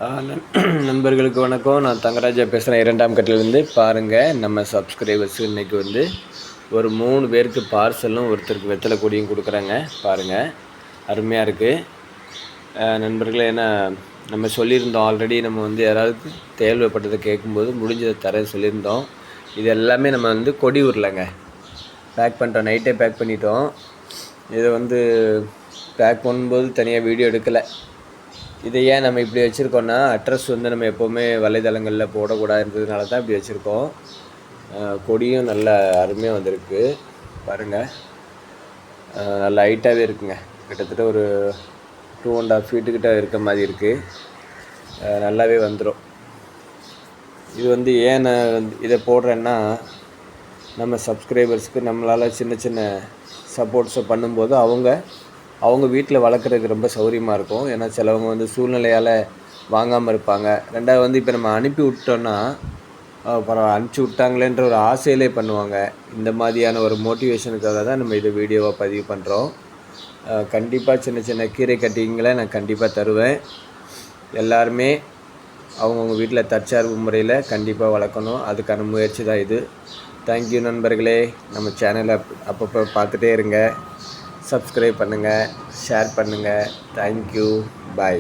நண்பர்களுக்கு வணக்கம். நான் தங்கராஜா பேசுகிறேன். 2ஆம் கட்டிலேருந்து. பாருங்கள், நம்ம சப்ஸ்கிரைபர்ஸ் இன்றைக்கி வந்து ஒரு 3 பேருக்கு பார்சலும் ஒருத்தருக்கு வெத்தலை கொடியும் கொடுக்குறாங்க. பாருங்கள், அருமையாக இருக்குது நண்பர்களே. ஏன்னா நம்ம சொல்லியிருந்தோம் ஆல்ரெடி, நம்ம வந்து யாராவது தேவைப்பட்டதை கேட்கும்போது முடிஞ்சதை தர சொல்லியிருந்தோம். இது எல்லாமே நம்ம வந்து கொடி உருளைங்க பேக் பண்ணிட்டோம். நைட்டே பேக் பண்ணிட்டோம். இதை வந்து பேக் பண்ணும்போது தனியாக வீடியோ எடுக்கலை. இதை ஏன் நம்ம இப்படி வச்சுருக்கோன்னா, அட்ரஸ் வந்து நம்ம எப்போவுமே வலைதளங்களில் போடக்கூடாதுன்றதுனால தான் இப்படி வச்சுருக்கோம். கொடியும் நல்ல அருமையாக வந்திருக்கு பாருங்கள். நல்ல ஹைட்டாகவே இருக்குங்க. கிட்டத்தட்ட ஒரு 2.5 ஃபீட்டுக்கிட்ட இருக்க மாதிரி இருக்குது. நல்லாவே வந்துடும். இது வந்து ஏன் நான் வந்து இதை போடுறேன்னா, நம்ம சப்ஸ்கிரைபர்ஸ்க்கு நம்மளால் சின்ன சின்ன சப்போர்ட்ஸை பண்ணும்போது அவங்க வீட்டில் வளர்க்குறதுக்கு ரொம்ப சௌகரியமாக இருக்கும். ஏன்னா சிலவங்க வந்து சூழ்நிலையால் வாங்காமல் இருப்பாங்க. ரெண்டாவது வந்து இப்போ நம்ம அனுப்பி விட்டோன்னா, அனுப்பிச்சி விட்டாங்களேன்ற ஒரு ஆசையிலே பண்ணுவாங்க. இந்த மாதிரியான ஒரு மோட்டிவேஷனுக்காக தான் நம்ம இதை வீடியோவாக பதிவு பண்ணுறோம். கண்டிப்பாக சின்ன சின்ன கீரை கட்டிங்களை நான் கண்டிப்பாக தருவேன். எல்லாருமே அவங்கவுங்க வீட்டில் தற்சார்பு முறையில் கண்டிப்பாக வளர்க்கணும். அதுக்கான முயற்சி தான் இது. தேங்க்யூ நண்பர்களே. நம்ம சேனலை அப்பப்போ பார்த்துட்டே இருங்க. சப்ஸ்கிரைப் பண்ணுங்கள், ஷேர் பண்ணுங்கள். தேங்க்யூ. பாய்.